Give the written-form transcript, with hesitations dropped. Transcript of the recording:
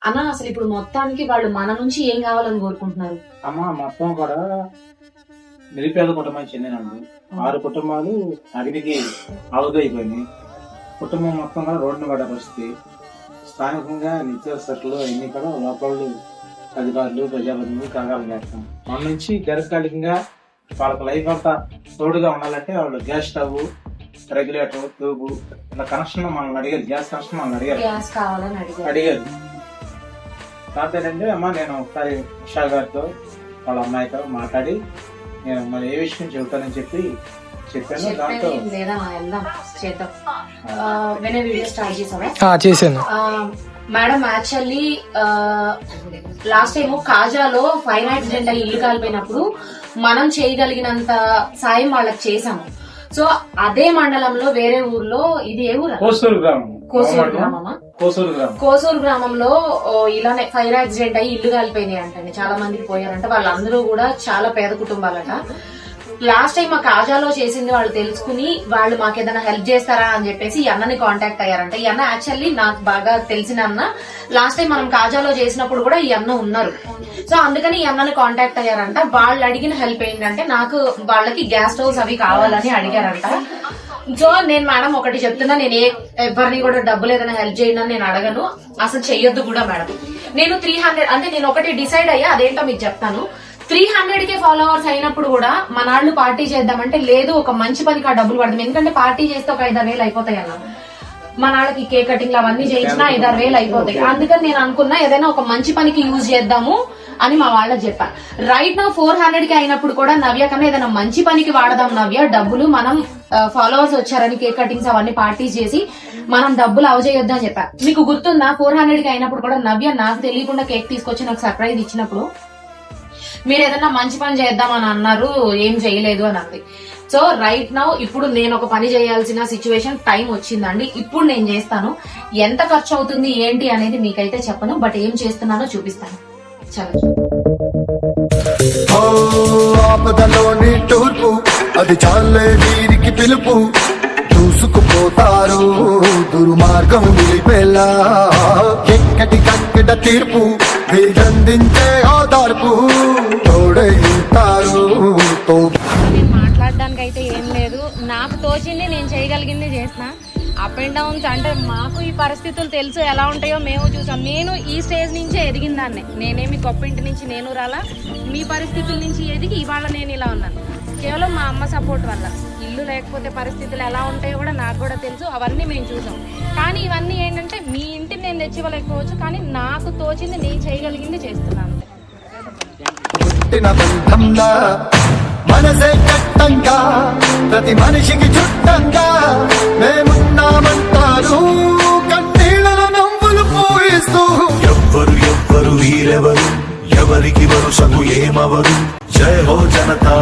అన్న అసలు ఇప్పుడు మొత్తానికి వాళ్ళు మన నుంచి ఏం కావాలని కోరుకుంటున్నారు? అమ్మ మొత్తం కూడా నిరుపేద కుటుంబానికి చెందినండి 6 కుటుంబాలు అగ్నికి ఆవుదైపోయినాయి. కుటుంబం మొత్తం కూడా రోడ్డును పడ్డ పరిస్థితి. స్థానికంగా నిత్యావసరాలు అన్ని కూడా లోపల అధికారులు ప్రజాప్రతినిధులు కాగాలు చేస్తాం. మన నుంచి దీర్ఘకాలికంగా వాళ్ళకి లైఫ్ అంతా తోడుగా ఉండాలంటే వాళ్ళు గ్యాస్ స్టవ్, రెగ్యులేటర్, ట్యూబ్ ఇలా కనెక్షన్ మనల్ని అడిగారు. గ్యాస్ కనెక్షన్ మనల్ని అడిగారు. కాదంటే అమ్మ నేను ఒకసారి ఉషా గారితో వాళ్ళ అమ్మాయితో మాట్లాడి నేను మరి ఏ విషయం చెబుతానని చెప్పాను. దాంతో చేశాను మేడం. యాక్చువల్లీ లాస్ట్ టైం కాజాలో ఫైర్ యాక్సిడెంట్ అయ్యి ఇల్లు కాలిపోయినప్పుడు మనం చేయగలిగినంత సాయం వాళ్ళకి చేసాము. సో అదే మండలంలో వేరే ఊర్లో, ఇది ఏ ఊరు? కోసూరు గ్రామంలో ఇలానే ఫైర్ యాక్సిడెంట్ అయ్యి ఇల్లు కాలిపోయినాయి అంటండి. చాలా మందికి పోయారంట. వాళ్ళందరూ కూడా చాలా పేద కుటుంబాలట. లాస్ట్ టైం మా కాజాలో చేసింది వాళ్ళు తెలుసుకుని వాళ్ళు మాకు ఏదైనా హెల్ప్ చేస్తారా అని చెప్పేసి ఈ అన్నని కాంటాక్ట్ అయ్యారంట. ఈ అన్న యాక్చువల్లీ నాకు బాగా తెలిసిన అన్న. లాస్ట్ టైం మనం కాజాలో చేసినప్పుడు కూడా ఈ అన్న ఉన్నారు. సో అందుకని ఈ అన్నని కాంటాక్ట్ అయ్యారంట. వాళ్ళు అడిగిన హెల్ప్ ఏంటంటే నాకు వాళ్ళకి గ్యాస్ స్టవ్స్ అవి కావాలని అడిగారంట. సో నేను మేడం ఒకటి చెప్తున్నా, నేను ఎవరిని కూడా డబ్బులు ఏదైనా హెల్ప్ చేయండి అని నేను అడగను, అసలు చెయ్యొద్దు కూడా మేడం. నేను 300 అంటే నేను ఒకటి డిసైడ్ అయ్యా, అదేంటో మీకు చెప్తాను. 300K ఫాలోవర్స్ అయినప్పుడు కూడా మన వాళ్ళు పార్టీ చేద్దామంటే లేదు, ఒక మంచి పనికి ఆ డబ్బులు పడదాం. ఎందుకంటే పార్టీ చేస్తే ఒక 5-6 వేలు అయిపోతాయి అన్న. మన వాళ్ళకి కేక్ కటింగ్ అవన్నీ చేయించినా 5-6 వేలు అయిపోతాయి. అందుకని నేను అనుకున్నా ఏదైనా ఒక మంచి పనికి యూజ్ చేద్దాము అని మా వాళ్ళకి చెప్పా. రైట్ నా 400K అయినప్పుడు కూడా నవ్య కన్నా ఏదైనా మంచి పనికి వాడదాం నవ్య, డబ్బులు మనం ఫాలోవర్స్ వచ్చారని కేక్ కటింగ్స్ అవన్నీ పార్టీస్ చేసి మనం డబ్బులు అవజేయొద్దు అని చెప్పా. మీకు గుర్తుందా 400K అయినప్పుడు కూడా నవ్య నాకు తెలియకుండా కేక్ తీసుకొచ్చి నాకు సర్ప్రైజ్ ఇచ్చినప్పుడు మీరు ఏదైనా మంచి పని చేద్దామని అన్నారు, ఏం చేయలేదు అని అంది. సో రైట్ నౌ ఇప్పుడు నేను ఒక పని చేయాల్సిన సిచ్యువేషన్ టైం వచ్చిందండి. ఇప్పుడు నేను చేస్తాను. ఎంత ఖర్చు అవుతుంది ఏంటి అనేది మీకైతే చెప్పను, బట్ ఏం చేస్తున్నానో చూపిస్తాను. చలో. ఆపదలోని తూర్పు అది చాలే వీరికి పిలుపు, చూసుకుపోతారు దుర్మార్గం నిలిపేలా, ఎక్కటి కక్కడ తీర్పు వీరందించే ఆధార్పు తోడైతారు. నేను మాట్లాడడానికి అయితే ఏం లేదు, నాకు తోచింది నేను చేయగలిగింది చేసిన. అప్ అండ్ డౌన్స్ అంటే మాకు ఈ పరిస్థితులు తెలుసు ఎలా ఉంటాయో మేము చూసాం. నేను ఈ స్టేజ్ నుంచే ఎదిగిన దాన్ని. నేనేమి గొప్ప ఇంటి నుంచి నేను రాలా, మీ పరిస్థితుల నుంచి ఎదిగి ఇవాళ నేను ఇలా ఉన్నాను కేవలం మా అమ్మ సపోర్ట్ వల్ల. ఇల్లు లేకపోతే పరిస్థితులు ఎలా ఉంటాయో కూడా నాకు కూడా తెలుసు, అవన్నీ మేము చూసాం. కానీ ఇవన్నీ ఏంటంటే మీ ఇంటిని నేను తెచ్చివ్వలేకపోవచ్చు, కానీ నాకు తోచింది నేను చేయగలిగింది చేస్తున్నాను. మనసే కట్టంగా ప్రతి మనిషికి చుట్టంగా మేమున్నామంటారు, కన్నీళ్ళలో నవ్వులు పూయిస్తూ. ఎవ్వరు వీరెవరు, ఎవరికి వరుసకు ఏమవరు. జయ హో జనతా.